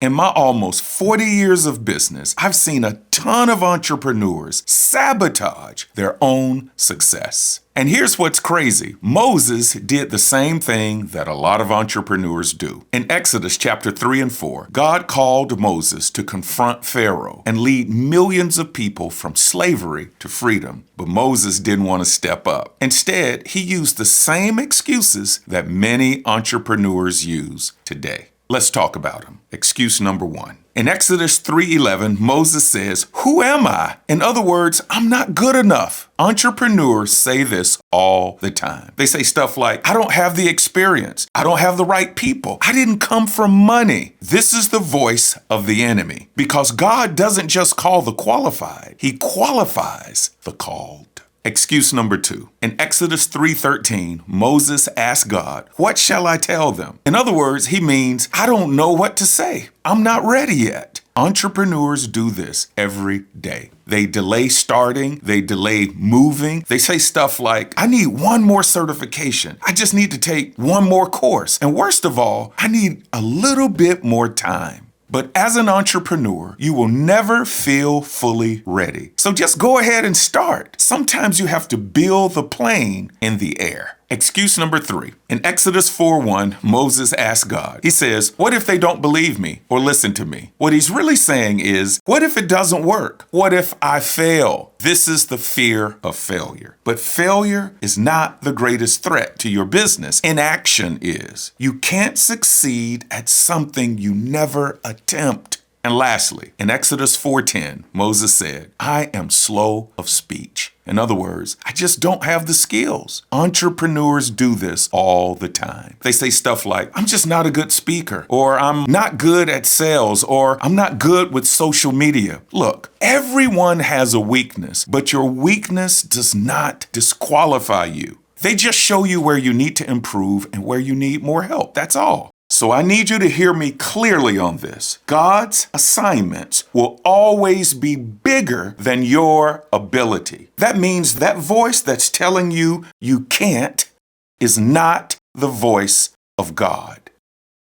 In my almost 40 years of business, I've seen a ton of entrepreneurs sabotage their own success. And here's what's crazy. Moses did the same thing that a lot of entrepreneurs do. In Exodus chapter 3 and 4, God called Moses to confront Pharaoh and lead millions of people from slavery to freedom. But Moses didn't want to step up. Instead, he used the same excuses that many entrepreneurs use today. Let's talk about them. Excuse number one. In Exodus 3:11, Moses says, "Who am I?" In other words, I'm not good enough. Entrepreneurs say this all the time. They say stuff like, I don't have the experience. I don't have the right people. I didn't come from money. This is the voice of the enemy, because God doesn't just call the qualified. He qualifies the called. Excuse number two. In Exodus 3:13, Moses asked God, "What shall I tell them?" In other words, he means, I don't know what to say. I'm not ready yet. Entrepreneurs do this every day. They delay starting. They delay moving. They say stuff like, I need one more certification. I just need to take one more course. And worst of all, I need a little bit more time. But as an entrepreneur, you will never feel fully ready. So just go ahead and start. Sometimes you have to build the plane in the air. Excuse number three. In Exodus 4:1, Moses asked God, he says, what if they don't believe me or listen to me? What he's really saying is, what if it doesn't work? What if I fail? This is the fear of failure. But failure is not the greatest threat to your business. Inaction is. You can't succeed at something you never attempt. And lastly, in Exodus 4:10, Moses said, I am slow of speech. In other words, I just don't have the skills. Entrepreneurs do this all the time. They say stuff like, I'm just not a good speaker, or I'm not good at sales, or I'm not good with social media. Look, everyone has a weakness, but your weakness does not disqualify you. They just show you where you need to improve and where you need more help. That's all. So I need you to hear me clearly on this. God's assignments will always be bigger than your ability. That means that voice that's telling you you can't is not the voice of God.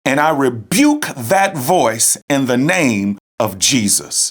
And I rebuke that voice in the name of Jesus.